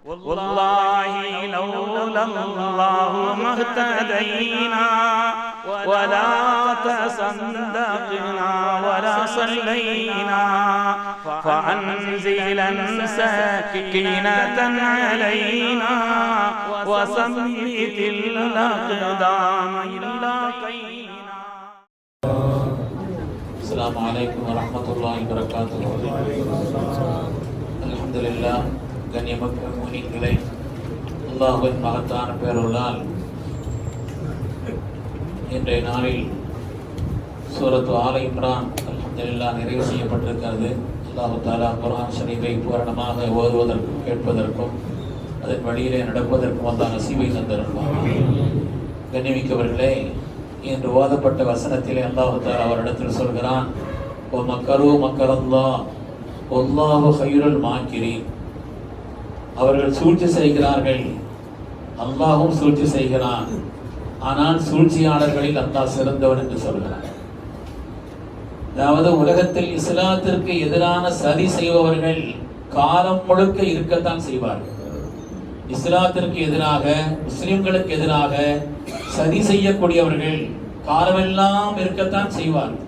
والله لولا الله ما اهتدينا ولا تصدقنا ولا صلينا فأنزلا سكينة علينا وثبت الأقدام إلا قينا. السلام عليكم ورحمة الله وبركاته. الحمد لله. கண்ணியமிக்க முஃமின்களே, அல்லாஹ்வின் மகத்தான பேரருளால் இன்றைய நாளில் சூரத்து ஆல இம்ரான் அல்ஹம்துலில்லாஹ் நிறைவு செய்யப்பட்டிருக்கிறது. அல்லாஹ் தஆலா குர்ஆன் ஷரீஃபை பூரணமாக ஓதுவதற்கும் கேட்பதற்கும் அதன் வழியிலே நடப்பதற்கும் அல்லாஹ் நசீபை தந்திருப்பார். கண்ணியமிக்கவர்களே, இன்று ஓதப்பட்ட வசனத்திலே அல்லாஹ் தஆலா அவரிடத்தில் சொல்கிறான், ஓ மக்கரு மக்கரல்லாஹ் வல்லாஹு கைருல் மாக்கிரீன். அவர்கள் சூழ்ச்சி செய்கிறார்கள், அல்லாஹும் சூழ்ச்சி செய்கிறான், ஆனால் சூழ்ச்சியாளர்களில் அல்லாஹ் சிறந்தவன் என்று சொல்கிறார். அதாவது உலகத்தில் இஸ்லாத்திற்கு எதிரான சதி செய்பவர்கள் காலம் முழுக்க இருக்கத்தான் செய்வார்கள். இஸ்லாத்திற்கு எதிராக, முஸ்லிம்களுக்கு எதிராக சதி செய்யக்கூடியவர்கள் காலமெல்லாம் இருக்கத்தான் செய்வார்கள்.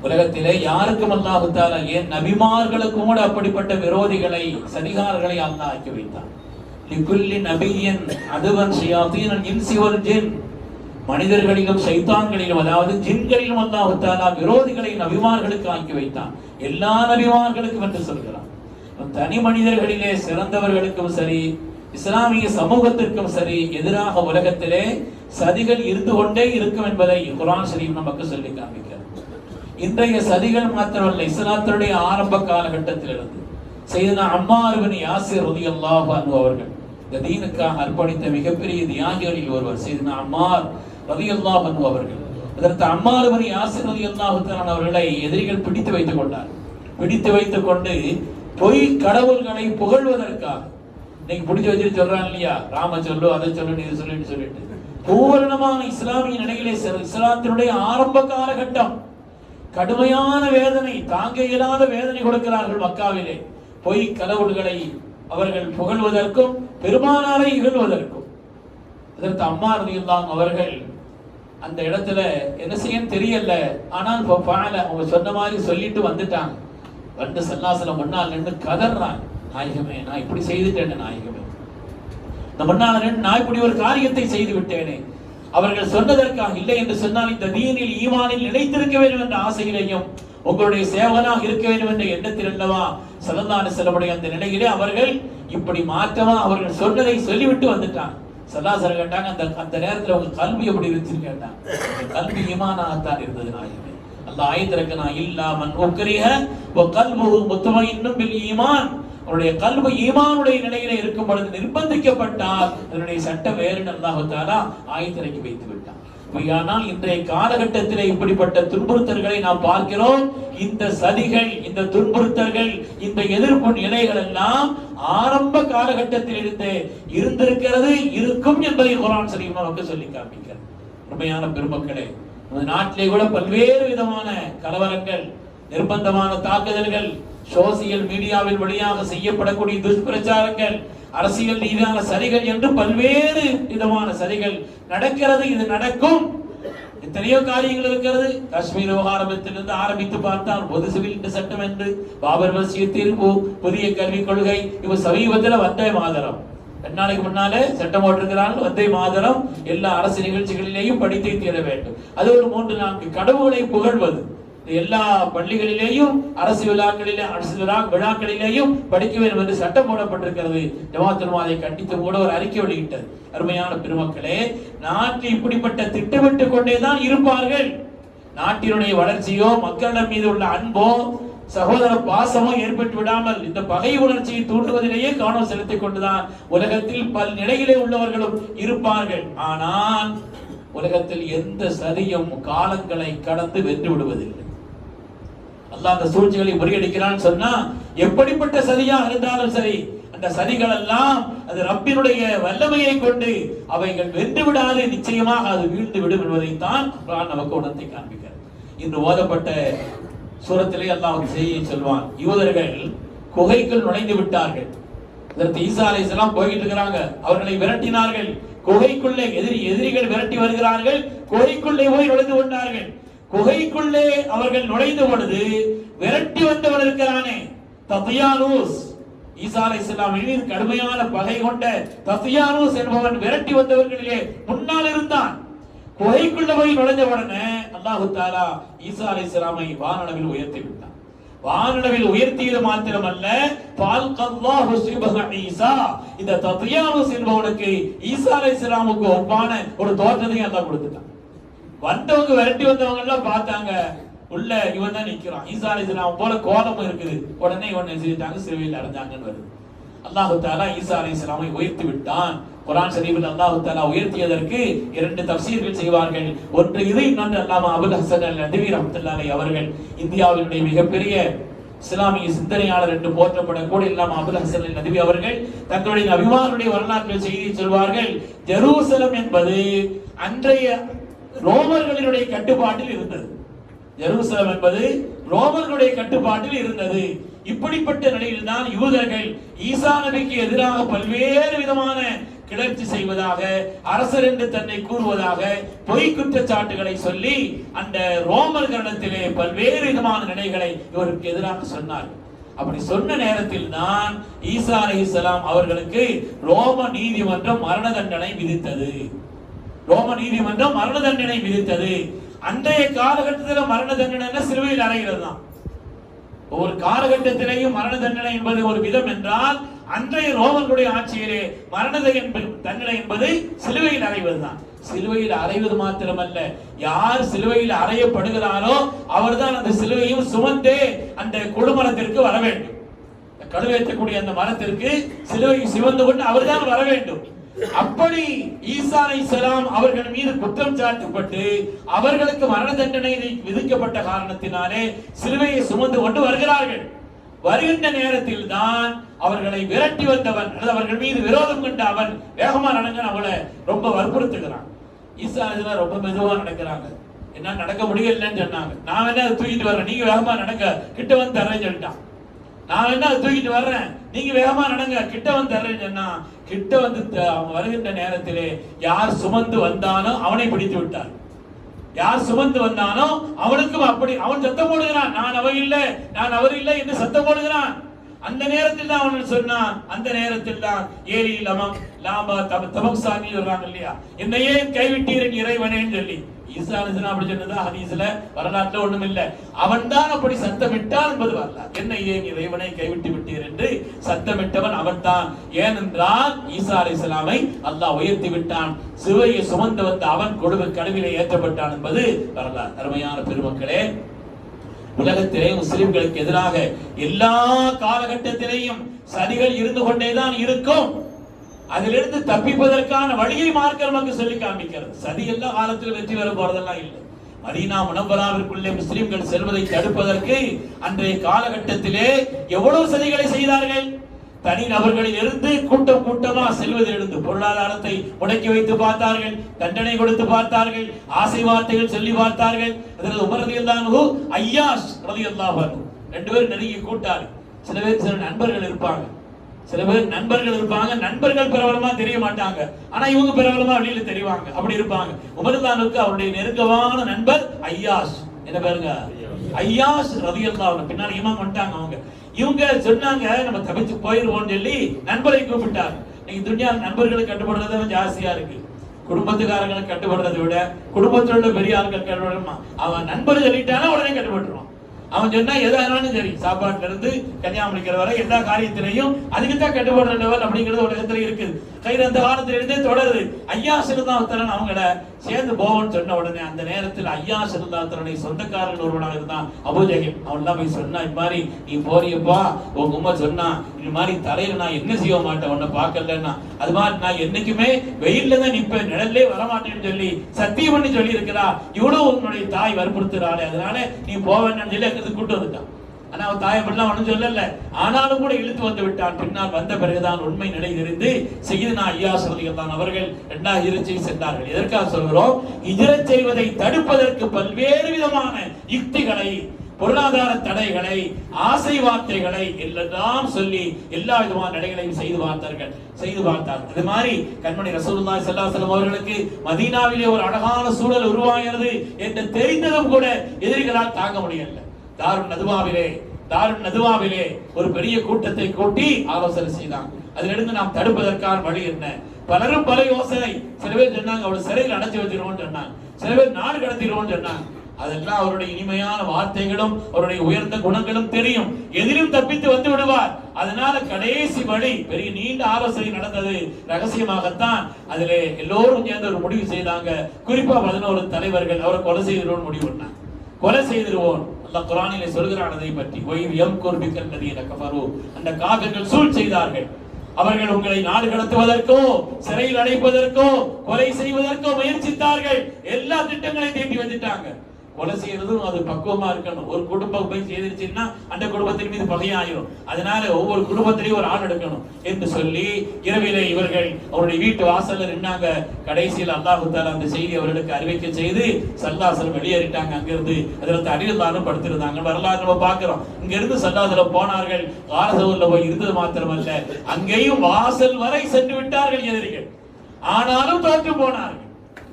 உலகத்திலே யாருக்கும் அல்லாஹ் தஆலா, ஏன் நபிமார்களுக்கும் கூட அப்படிப்பட்ட விரோதிகளை, சதிகாரர்களை அல்லாஹ் ஆக்கி வைத்தான். லிகுல்லி நபியின் அதுவன் ஷயாத்தீனுல் இன்சி வல் ஜின். மனிதர்களிலும் ஷைத்தான்களிலும், அதாவது ஜின்களிலும் அல்லாஹ் தஆலா விரோதிகளை நபிமார்களுக்கு ஆக்கி வைத்தான். எல்லா நபிமார்களுக்கும் என்று சொல்கிறான். தனி மனிதர்களிலே சிறந்தவர்களுக்கும் சரி, இஸ்லாமிய சமூகத்திற்கும் சரி எதிராக உலகத்திலே சதிகள் இருந்து கொண்டே இருக்கும் என்பதை குர்ஆன் ஷரீஃப் நமக்கு சொல்லி காண்பிக்கிறது. இன்றைய சதிகள் மாத்திரமல்ல, இஸ்லாத்தினுடைய ஆரம்ப காலகட்டத்திலிருந்து சையதுனா அம்மார் இப்னு யாசிர் ரலியல்லாஹு அன்ஹு அவர்கள் இந்த தீனுக்காக அர்ப்பணித்த மிகப்பெரிய தியாகிகளில் ஒருவர் சையதுனா அம்மார் ரலியல்லாஹு அன்ஹு அவர்கள். அதற்கு அம்மார் இப்னு யாசிர் ரலியல்லாஹு தஆலா அவர்களை எதிரிகள் பிடித்து வைத்துக் கொண்டார். பிடித்து வைத்துக் கொண்டு பொய் கடவுள்களை புகழ்வதற்காக, இன்னைக்கு பிடிச்சு வச்சுட்டு சொல்றாங்க இல்லையா, ராம சொல்லு, அதை சொல்லு, இது சொல்லிட்டு பூரணமான இஸ்லாமிய நிலையிலே இஸ்லாத்தினுடைய ஆரம்ப காலகட்டம் கடுமையான வேதனை, தாங்க இயலாத வேதனை கொடுக்கிறார்கள் மக்காவிலே. பொய் கடவுள்களை அவர்கள் புகழ்வதற்கும் பெருமானாரை இகழ்வதற்கும். அதற்கு அம்மார் ரலியல்லாஹு அவர்கள் அந்த இடத்துல என்ன செய்ய தெரியல, ஆனால் அவங்க சொன்ன மாதிரி சொல்லிட்டு வந்துட்டாங்க. வந்து ஸல்லல்லாஹு முன்னால் நின்று கதறாங்க, நாயகமே நான் இப்படி செய்துட்டேன், நாயகமே இந்த முன்னால் நின்று நான் இப்படி ஒரு காரியத்தை செய்து விட்டேனே. அவர்கள் சொன்னதற்காக இல்லை என்று சொன்னால் இந்த தீனில் ஈமானில் நிலைத்திருக்க வேண்டும் என்ற ஆசையிலேயும் உங்களுடைய சேவகனாக இருக்க வேண்டும் என்ற எண்ணத்தில் அல்லவா ஸல்லல்லாஹு அலைஹி வஸல்லம் அந்த நிலையிலே அவர்கள் இப்படி மாற்றமா அவர்கள் சொன்னதை சொல்லிவிட்டு வந்துட்டாங்க. ஸல்லல்லாஹு அலைஹி கேட்டாங்க, அந்த நேரத்தில் உங்க கல்வி எப்படி இருந்துச்சுன்னு கேட்டாங்க. கல்வி ஈமானாகத்தான் இருந்தது நாயகமே. அல்லாஹ் ஆயத்திறக்கனா இல்லா மன் உக்ரிஹ வ கல்புஹு முத்மஇன்னும் பில் ஈமான். அவருடைய கல்வி ஈமானுடைய நிலையில இருக்கும் பொழுது நிர்பந்திக்கப்பட்டால் அதனுடைய சட்டம் வேறு அல்லாஹ் தஆலா ஆயத்திறக்கி வைத்து விட்டான். ஆனால் இன்றைய காலகட்டத்திலே இப்படிப்பட்ட துன்புறுத்தல்களை நாம் பார்க்கிறோம். இந்த சதிகள், இந்த துன்புறுத்தல்கள், இந்த எதிர்ப்பு நிலைகள் எல்லாம் ஆரம்ப காலகட்டத்தில் இருந்திருக்கிறது, இருக்கும் என்பதை குர்ஆன் ஷரீஃப் நமக்கு சொல்லி காண்பிக்கிறது. உண்மையான பெருமக்களே, நம்ம நாட்டிலே கூட பல்வேறு விதமான கலவரங்கள், நிர்பந்தமான தாக்குதல்கள், சோசியல் மீடியாவின் வழியாக செய்யப்படக்கூடிய துஷ்பிரச்சாரங்கள், அரசியல் ரீதியான சதிகள் என்று பல்வேறு விதமான சதிகள் நடக்கிறது. இது நடக்கும். எத்தனையோ காரியங்கள் இருக்கிறது. காஷ்மீர் விவகாரத்திலிருந்து ஆரம்பித்து பார்த்தால் பொது சிவில் சட்டம் என்று, பாபர் மஸ்ஜித் தீர்ப்பு, புதிய கல்விக் கொள்கை, இவ சமீபத்தில் வந்தே மாதரம், 2 நாளைக்கு முன்னாலே சட்டம் போட்டிருக்கிறார்கள். வந்தே மாதரம் எல்லா அரசு நிகழ்ச்சிகளிலேயும் படித்தே தீர வேண்டும். அது ஒரு 3-4 கடவுளை புகழ்வது எல்லா பள்ளிகளிலேயும், அரசு விழாக்களிலே, அரசு விழாக்களிலேயும் படிக்க வேண்டும் என்று சட்டம் போடப்பட்டிருக்கிறது. ஜமாத்துல் அதை கண்டித்து கூட ஒரு அறிக்கை வெளியிட்டது. அருமையான பெருமக்களே, நாட்டில் இப்படிப்பட்ட திட்டமிட்டு கொண்டேதான் இருப்பார்கள். நாட்டினுடைய வளர்ச்சியோ, மக்களிடம் மீது உள்ள அன்போ, சகோதர பாசமோ ஏற்பட்டு விடாமல் இந்த பகை உணர்ச்சியை தூண்டுவதிலேயே கவனம் செலுத்திக் கொண்டுதான் உலகத்தில் பல நிலையிலே உள்ளவர்களும் இருப்பார்கள். ஆனால் உலகத்தில் எந்த சதியும் காலங்களை கடந்து வென்று விடுவதில்லை. அல்லாஹ் அந்த சூழ்ச்சிகளை முறியடிக்கிறான்னு சொன்னா எப்படிப்பட்ட சதியாக இருந்தாலும் சரி, அந்த சதிகள் எல்லாம் அது ரப்பினுடைய வல்லமையை கொண்டு அவைகள் வென்று விடாது, நிச்சயமாக அது வீழ்ந்து விடும் என்பதைத்தான் குர்ஆன் நமக்கு உணர்த்தி காண்பிக்கிறது. இன்று ஓதப்பட்ட சூரத்திலே அல்லாஹ் செய்தியை சொல்வான். யூதர்கள் குகைக்குள் நுழைந்து விட்டார்கள். இதற்கு ஈசா அலைஹிஸ்ஸலாம் போய்கிட்டு இருக்கிறாங்க. அவர்களை விரட்டினார்கள். குகைக்குள்ளே எதிரிகள் விரட்டி வருகிறார்கள். குகைக்குள்ளே போய் நுழைந்து கொண்டார்கள். குகைக்குள்ளே அவர்கள் நுழைந்த பொழுது விரட்டி வந்தவன் இருக்கிறானே தத்யானூஸ், ஈசா அலைஹிஸ்ஸலாம் மீது கடுமையான பகை கொண்ட தத்யானூஸ் என்பவன் விரட்டி வந்தவர்களிலே முன்னால் இருந்தான். குகைக்குள்ள போய் நுழைஞ்ச உடனே அல்லாஹ் தஆலா ஈசா அலைஹிஸ்ஸலாமை வானளவில் உயர்த்தி விட்டான். வானளவில் உயர்த்தியது மாத்திரமல்ல, பால்கல்லாஹு சிபஹ ஈசா, இந்த தத்யானூஸ் என்பவனுக்கு ஈசா அலைஹிஸ்ஸலாமுக்கு ஒப்பான ஒரு தோற்றத்தை அல்லாஹ் கொடுத்துட்டான். வந்தவங்க விரட்டி வந்தவங்க எல்லாம் பார்த்தாங்க, உள்ள இவன் தான் நிக்கிறான், ஈசா அலைஹிஸ்ஸலாம் போல கோலமும் இருக்குது. உடனே இவன் செஞ்சுட்டாங்க, சிலுவையில் அடைஞ்சாங்கன்னு வருது. அல்லாஹ் தஆலா ஈசா அலைஹிஸ்ஸலாமை உயர்த்தி விட்டான். குர்ஆன் ஷரீஃபில் அல்லாஹ் தஆலா உயர்த்தியதற்கு இரண்டு தஃசீர்கள் செய்வார்கள். ஒன்று இது, இன்னொன்று அல்லாமா அபுல் ஹசன் அல் நதவி ரஹ்மத்துல்லாஹி அலைஹி அவர்கள், இந்தியாவினுடைய மிகப்பெரிய இஸ்லாமிய சிந்தனையாளர் என்று போற்றப்படக்கூடிய அல்லாமா அபுல் ஹசன் அல் நதவி அவர்கள் தங்களுடைய நபிமாருடைய வரலாற்று செய்தியை சொல்வார்கள். ஜெருசலம் என்பது அன்றைய ரோமர்களினுடைய கட்டுப்பாட்டில் இருந்தது. ஜெருசலம் என்பது ரோமர்களுடைய கட்டுப்பாட்டில் இருந்தது. இப்படிப்பட்ட நிலையில் தான் யூதர்கள் ஈசா நபிக்கு எதிராக பல்வேறு விதமான கிளர்ச்சி செய்வதாக, அரசர் என்று தன்னை கூறுவதாக பொய் குற்றச்சாட்டுகளை சொல்லி அந்த ரோமர்களிடத்திலே பல்வேறு விதமான நிலைகளை இவருக்கு எதிராக சொன்னார். அப்படி சொன்ன நேரத்தில் தான் ஈசா அலைஹிஸ்ஸலாம் அவர்களுக்கு ரோம நீதிமன்றம் மரண தண்டனை விதித்தது. ரோம நீதிமன்றம் மரண தண்டனை விதித்தது. அன்றைய காலகட்டத்தில் மரண தண்டனை சிலுவையில் அறைகிறது தான். ஒவ்வொரு காலகட்டத்திலேயும் மரண தண்டனை என்பது ஒரு விதம் என்றால், அன்றைய ரோமர்களுடைய ஆட்சியிலே மரண தண்டனை என்பது சிலுவையில் அறைவதுதான். சிலுவையில் அறைவது மாத்திரமல்ல, யார் சிலுவையில் அறையப்படுகிறாரோ அவர்தான் அந்த சிலுவையும் சுமந்தே அந்த கொடுமரத்திற்கு வர வேண்டும். கழுவேற்றக்கூடிய அந்த மரத்திற்கு சிலுவை சிவந்து கொண்டு அவர்தான் வர வேண்டும். அப்படி ஈசா அலைஹிஸ்ஸலாம் அவர்கள் மீது குற்றம் சாட்டப்பட்டு அவர்களுக்கு மரண தண்டனை விதிக்கப்பட்ட காரணத்தினாலே சிலுவையை சுமந்து கொண்டு வருகிறார்கள். வருகின்ற நேரத்தில் தான் அவர்களை விரட்டி வந்தவன், அவர்கள் மீது விரோதம் கொண்ட அவன் வேகமா நடங்க அவளை ரொம்ப வற்புறுத்துகிறான். ஈசா அலைஹிஸ்ஸலாம் ரொம்ப மெதுவா நடக்கிறாங்க. என்ன நடக்க முடியலன்னு சொன்னாங்க. நான் வேணா தூக்கிட்டு வர்றேன், நீங்க வேகமா நடங்க, கிட்ட வந்து தர்றேன்னு சொல்லிட்டான். நான் என்ன தூக்கிட்டு வர்றேன், நீங்க வேகமா நடங்க, கிட்ட வந்து தர்றேன்னு சொன்னா, கிட்ட வந்து வருகின்ற நேரத்திலே யார் சுமந்து வந்தானோ அவனை பிடித்து விட்டார். யார் சுமந்து வந்தானோ அவனுக்கும் அப்படி அவன் சத்தம் போடுகிறான், நான் அவர் இல்லை, நான் அவர் இல்லை என்று சத்தம் போடுகிறான். அந்த நேரத்தில் தான் அவன் சொன்னான், அந்த நேரத்தில் தான் ஏரி லமம் லாபா தபக்சானி சொல்றாங்க இல்லையா, என்னையே கைவிட்டீரின் இறைவனேன்னு சொல்லி. ஈசா அலைஹிஸ்ஸலாம் அப்படி சொன்னதா ஹதீஸ்ல வரலாற்றுல ஒண்ணும் இல்ல. அவன் தான் அப்படி சத்தமிட்டான் என்பது வரலாறு. என்ன ஏன் இறைவனை கைவிட்டு விட்டீர் என்று சத்தமிட்டவன் அவன் தான். ஏனென்றால் ஈசா அலைஹிஸ்ஸலாமை அல்லாஹ் உயர்த்தி விட்டான். சிலுவையை சுமந்து வந்த அவன் கடுவிலே ஏற்றப்பட்டான் என்பது வரலாறு. அருமையான பெருமக்களே, உலகத்திலே முஸ்லிம்களுக்கு எதிராக எல்லா காலகட்டத்திலேயும் சதிகள் இருந்து கொண்டேதான் இருக்கும். அதிலிருந்து தப்பிப்பதற்கான வழியை மார்க்க நமக்கு சொல்லி காண்பிக்கிறது. சதி எல்லா காலத்திலும் வெற்றி பெற போறதெல்லாம் இல்லை. மதீனா முனவ்வராவிற்குள்ளே முஸ்லிம்கள் செல்வதை தடுப்பதற்கு அன்றைய காலகட்டத்திலே எவ்வளவு சதிகளை செய்தார்கள். தனி நபர்களில் இருந்து கூட்டம் கூட்டமா செல்வதிலிருந்து பொருளாதாரத்தை முடக்கி வைத்து பார்த்தார்கள், தண்டனை கொடுத்து பார்த்தார்கள், ஆசை வார்த்தைகள் சொல்லி பார்த்தார்கள். அதில் உமர் ரலியல்லாஹு அன்ஹு, ஐயாஷ் ரலியல்லாஹு அன்ஹு ரெண்டு பேரும் நெருங்கி கூட்டார். சில பேர் சில நண்பர்கள் இருப்பாங்க, சில பேர் நண்பர்கள் இருப்பாங்க, நண்பர்கள் பிரபலமா தெரிய மாட்டாங்க, ஆனா இவங்க பிரபலமா வெளியில தெரிவாங்க, அப்படி இருப்பாங்க. உமர்தானுக்கு அவருடைய நெருக்கமான நண்பர் ஐயாஷ், என்ன பேருங்க, ஐயாஷ் ரலியல்லாஹு அன்ஹு. பின்னாடி இமாம் வந்துட்டாங்க அவங்க. இவங்க சொன்னாங்க நம்ம தப்பிச்சு போயிருவோம்னு சொல்லி நண்பரை கூப்பிட்டாங்க. நீங்க துன்யா நண்பர்களுக்கு கட்டுப்படுறது ஜாஸ்தியா இருக்கு. குடும்பத்துக்காரங்களுக்கு கட்டுப்படுறதை விட குடும்பத்தில் உள்ள பெரிய ஆட்கள் கட்டுப்படுமா. அவன் நண்பர் சொல்லிட்டானா உடனே கட்டுப்பட்டுருவான். அவன் சொன்னா எதானாலும் சரி, சாப்பாட்டுல இருந்து கன்னியாகுமரிக்கிற வரை எல்லா காரியத்திலையும் அதுக்குத்தான் கட்டுப்படுற லெவல் அப்படிங்கிறது உலகத்துல இருக்குது. கயிறு அந்த காலத்துல இருந்தே தொடருது. ஐயா சிறுதாத்தரன் அவங்கள சேர்ந்து போவோம்னு சொன்ன உடனே அந்த நேரத்தில் ஐயா சிறுதாத்தரனை சொந்தக்காரர்கள் ஒருவனாக இருந்தான் அபூஜஹில். அவன் தான் போய் சொன்னா, இது மாதிரி நீ போறியப்பா, உங்க உம்மா சொன்னா இது மாதிரி தலையில நான் என்ன செய்ய மாட்டேன் உன்னை பார்க்கலன்னா, அது மாதிரி நான் என்னைக்குமே வெயில்ல தான் நிப்பேன், நிழல்லே வரமாட்டேன்னு சொல்லி சத்தியம் பண்ணி சொல்லி இருக்கிறா. இவ்வளவு உன்னுடைய தாய் வற்புறுத்துறாளே, அதனால நீ போவேன்னு சொல்லி கூட்டு வந்துட்டான். ஆனா அவன் தாயை பற்றி ஒன்றும் சொல்லல, ஆனாலும் கூட இழுத்து வந்து விட்டான். பின்னால் வந்த பிறகுதான் உண்மை நிலை தெரிந்து சையதுனா ஐயாஸ் ரலியல்லாஹு அவர்கள் 2வது ஹிஜ்ரத் சென்றார்கள். எதற்காக சொல்கிறோம்? ஹிஜ்ரத் செய்வதை தடுப்பதற்கு பல்வேறு விதமான யுக்திகளை, பொருளாதார தடைகளை, ஆசை வார்த்தைகளை எல்லாம் சொல்லி எல்லா விதமான நடைகளையும் செய்து பார்த்தார்கள். அது மாதிரி கண்மணி ரசூலுல்லாஹி ஸல்லல்லாஹு அலைஹி வஸல்லம் அவர்களுக்கு மதீனாவிலே ஒரு அழகான சூழல் உருவாகிறது என்று தெரிந்ததும் கூட எதிரிகளால் தாங்க முடியல. தாருன் நதுவாவிலே ஒரு பெரிய கூட்டத்தை கூட்டி ஆலோசனை செய்தாங்க. அதிலிருந்து நாம் தடுப்பதற்கான வழி என்ன? பலரும் பல யோசனை. சில பேர் சொன்னாங்க அவளை சிறையில் அடைச்சு வச்சிருவோம்னு சொன்னாங்க, சில பேர் நாடு கடத்திடுவோம்னு சொன்னாங்க. அதெல்லாம் அவருடைய இனிமையான வார்த்தைகளும் அவருடைய உயர்ந்த குணங்களும் தெரியும். எதிலும் தப்பித்து வந்து விடுவார். அதனால கடைசி வழி பெரிய நீண்ட ஆலோசனை நடந்தது ரகசியமாகத்தான். அதிலே எல்லோரும் சேர்ந்து ஒரு முடிவு செய்தாங்க. குறிப்பா 11 தலைவர்கள் அவரை கொலை செய்திருவோம் முடிவு பண்ணாங்க. கொலை செய்திருவோம். அல்லாஹ் குர்ஆனிலே சொல்கிறான் அதை பற்றி. ஒய்வ் யம்குர் பிக்கல்லதீன கஃபரு, அந்த காபிர்கள் சூழ் செய்தார்கள். அவர்கள் உங்களை நாடு கடத்துவதற்கோ சிறையில் அடைப்பதற்கோ கொலை செய்வதற்கோ முயற்சித்தார்கள். எல்லா திட்டங்களையும் தீட்டி வந்துட்டாங்க. கொலை செய்யறதும் அது பக்குவமா இருக்கணும். ஒரு குடும்பம் போய் செய்திருச்சுன்னா அந்த குடும்பத்தின் மீது பகையாயிரும். அதனால ஒவ்வொரு குடும்பத்திலையும் ஒரு ஆள் எடுக்கணும் என்று சொல்லி இரவிலே இவர்கள் அவருடைய வீட்டு வாசல்ல நின்னாங்க. கடைசியில் அல்லாஹ் தஆலா அந்த செய்தி அவர்களுக்கு அறிவிக்க செய்து ஸல்லல்லாஹு வெளியேறிட்டாங்க. அங்கிருந்து அதில் அடியில்தானும் படுத்திருந்தாங்க. வரலாறு நம்ம பார்க்கிறோம். இங்க இருந்து ஸல்லல்லாஹு போனார்கள். காரசூர்ல போய் இருந்தது மாத்திரமல்ல, அங்கேயும் வாசல் வரை சென்று விட்டார்கள் எதிரிகள். ஆனாலும் தோற்று போனார்கள்.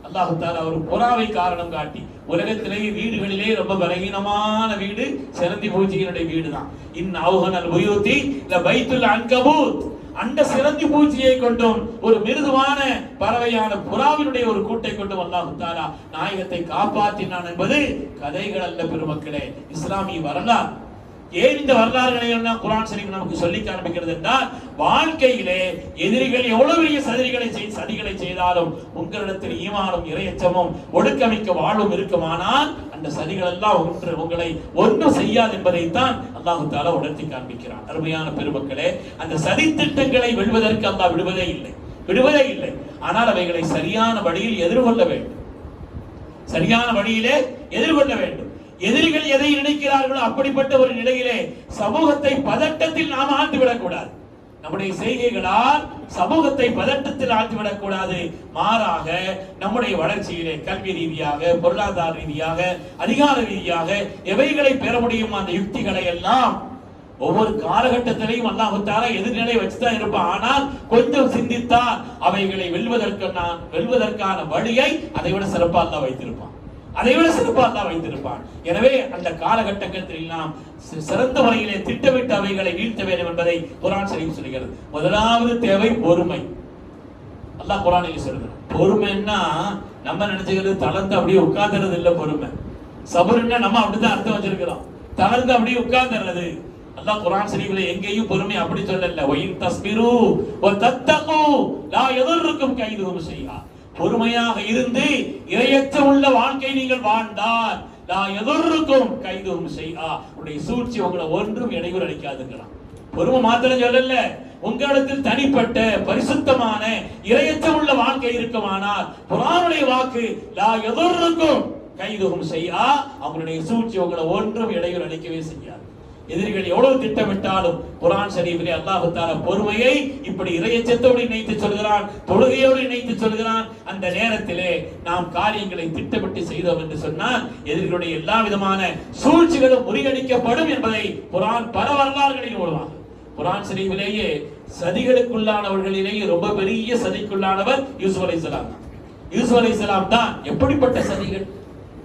அல்லாஹ் தஆலா ஒரு புறாவை காரணம் காட்டி, உலகத்திலேயே வீடுகளிலே ரொம்ப பலகீனமான வீடு சிலந்தி பூச்சியினுடைய வீடு தான். அவுஹனல் புயூதி லபைத்துல் அன்கபூத், அந்த சிலந்தி பூச்சியை கொண்டும் ஒரு மிருதுவான பறவையான புறாவினுடைய ஒரு கூட்டை கொண்டும் அல்லாஹ் தஆலா நாயகத்தை காப்பாற்றினான் என்பது கதைகள் அல்ல பெருமக்களே, இஸ்லாமிய வரலாறு. ஏன் இந்த வரலாறுகளை எல்லாம் குர்ஆன் ஷரீஃப் நமக்கு சொல்லி காண்பிக்கிறது என்றால், வாழ்க்கையிலே எதிரிகள் எவ்வளவு பெரிய சதிகளை செய்தாலும் உங்களிடத்தில் ஈமானும் இறையச்சமும் ஒடுக்கமிக்க வாழ்வும் இருக்குமானால் அந்த சதிகள் எல்லாம் உங்களை ஒன்றும் செய்யாது என்பதைத்தான் அல்லாஹ் தஆலா உணர்த்தி காண்பிக்கிறான். அருமையான பெருமக்களே, அந்த சதி திட்டங்களை வெல்வதற்கு அல்லாஹ் விடுவதே இல்லை. ஆனால் அவைகளை சரியான வழியில் எதிர்கொள்ள வேண்டும். எதிரிகள் எதை நினைக்கிறார்களோ அப்படிப்பட்ட ஒரு நிலையிலே சமூகத்தை பதட்டத்தில் நாம் ஆழ்த்திவிடக் கூடாது. நம்முடைய செய்கைகளால் சமூகத்தை பதட்டத்தில் ஆழ்த்திவிடக் கூடாது. மாறாக நம்முடைய வளர்ச்சியிலே கல்வி ரீதியாக, பொருளாதார ரீதியாக, அதிகார ரீதியாக எவைகளை பெற முடியும் அந்த யுக்திகளை எல்லாம் ஒவ்வொரு காலகட்டத்திலையும் அல்லாஹ் தஆலா எதிர்நிலை வச்சுதான் இருப்பான். ஆனால் கொஞ்சம் சிந்தித்தால் அவைகளை வெல்வதற்கான வழியை அதைவிட சிறப்பாக அல்லாஹ் வைத்திருப்பான். எனவே அந்த காலகட்டத்தில் நாம் சிறந்த முறையிலே திட்டமிட்டு அவைகளை வீழ்த்த வேண்டும் என்பதை குர்ஆன் ஷரீஃப் சொல்கிறது. முதலாவது தேவை பொறுமை. அல்லாஹ் குர்ஆனில் சொல்றான். பொறுமைன்னா நம்ம நினைச்சுக்கிறது தளர்ந்து அப்படியே உட்கார்ந்துறது இல்ல. பொறுமை சபர்னா நம்ம அப்படிதான் அர்த்தம் வச்சிருக்கிறோம். தளர்ந்து அப்படியே உட்கார்ந்துறது. அல்லாஹ் குர்ஆன் ஷரீஃப்ல எங்கேயும் பொறுமை அப்படி சொல்லல. வயின் தஸ்பிரு வ தத்தகு லா யதுர்ருக்கும் கைதுஹும் ஷைஆ. பொறுமையாக இருந்து இறையச்சம் உள்ள வாழ்க்கை நீங்கள் வாழ்ந்தால் லா யதுர்ருக்கும் கைதுஹும் ஷைஆ, உங்களுடைய சூழ்ச்சி உங்களை ஒன்றும் இடையூறு அளிக்காதுங்கறான். பொறுமை மாத்திரம் சொல்லல, உங்களிடத்தில் தனிப்பட்ட பரிசுத்தமான இறையச்சம் உள்ள வாழ்க்கை இருக்குமானால் குர்ஆனுடைய வாக்கு லா யதுர்ருக்கும் கைதுஹும் ஷைஆ, அவங்களுடைய சூழ்ச்சி உங்களை ஒன்றும் இடையூறு அளிக்கவே செய்யாது. எதிரிகள் எவ்வளவு திட்டமிட்டாலும் குர்ஆன் ஷரீஃபிலே அல்லாஹ் தஆலா பொறுமையை இப்படி இறையச்சத்தோடு இணைத்து சொல்கிறான், தொழுகையோடு இணைத்து சொல்கிறான். அந்த நேரத்திலே நாம் காரியங்களை திட்டமிட்டு செய்தோம் என்று சொன்னால் எதிரிகளுடைய எல்லா விதமான சூழ்ச்சிகளும் முறியடிக்கப்படும் என்பதை குர்ஆன் பல வரலாறுகளில் ஓடுவாங்க. குர்ஆன் ஷரீஃபிலேயே சதிகளுக்குள்ளானவர்களிலேயே ரொம்ப பெரிய சதிக்குள்ளானவர் யூசுப் அலைஹிஸ்ஸலாம். யூசுப் அலைஹிஸ்ஸலாம் தான் எப்படிப்பட்ட சதிகள்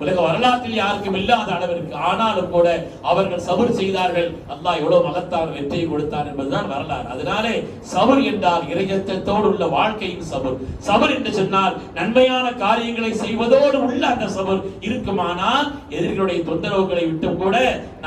உலக வரலாற்றில் யாருக்கும் இல்லாத அளவிற்கு. ஆனாலும் கூட அவர்கள் சபர் செய்தார்கள். அல்லாஹ் எவ்வளவு மகத்தான வெற்றியை கொடுத்தார் என்பதுதான் வரலாறு. அதனாலே சபர் என்றால் இறையச்சத்தோடு உள்ள வாழ்க்கையின் சபர். சபர் என்று சொன்னால் நன்மையான காரியங்களை செய்வதோடு உள்ள அந்த சபர் இருக்குமானால் எதிரிகளுடைய தொந்தரவுகளை விட்டும் கூட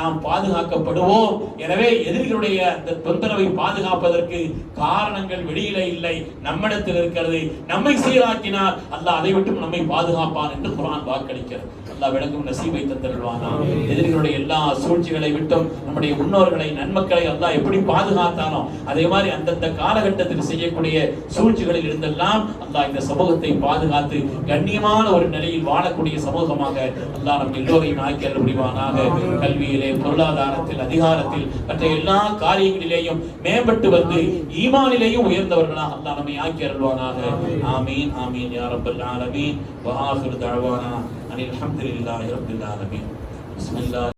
நாம் பாதுகாக்கப்படுவோம். எனவே எதிரிகளுடைய அந்த தொந்தரவை பாதுகாப்பதற்கு காரணங்கள் வெளியில இல்லை, நம்மிடத்தில் இருக்கிறது. நம்மை சீராக்கினால் அல்லாஹ் அதை விட்டும் நம்மை பாதுகாப்பான் என்று குர்ஆன் வாக்களிக்கிறது. அல்லாஹ் விளக்கும் நசீபை தந்தருள்வானா. எதிரிகளுடைய எல்லா சூழ்ச்சிகளை விட்டும் நம்முடைய முன்னோர்களை நன்மக்களை அல்லாஹ் எப்படி பாதுகாத்தானோ அதே மாதிரி அந்தந்த காலகட்டத்தில் செய்யக்கூடிய சூழ்ச்சிகளில் இருந்தெல்லாம் அல்லாஹ் இந்த சமூகத்தை பாதுகாத்து கண்ணியமான ஒரு நிலையில் வாழக்கூடிய சமூகமாக அல்லாஹ் நம் எல்லோரையும் ஆக்கி அருள் புரிவானாக. கல்வியிலே, பொருளாதாரத்தில், அதிகாரத்தில் மற்ற எல்லா காரியங்களிலேயும் மேம்பட்டு வந்து ஈமானிலேயும் உயர்ந்தவர்களாக அல்லாஹ் நம்மை ஆக்கி அருள்வானாக. ஆமீன் ஆமீன் யா ரப்பல் ஆலமீன். வ ஆகிரு தஅவானா அனில் ஹம்துலில்லாஹி ரப்பில் ஆலமீன். பிஸ்மில்லாஹ்.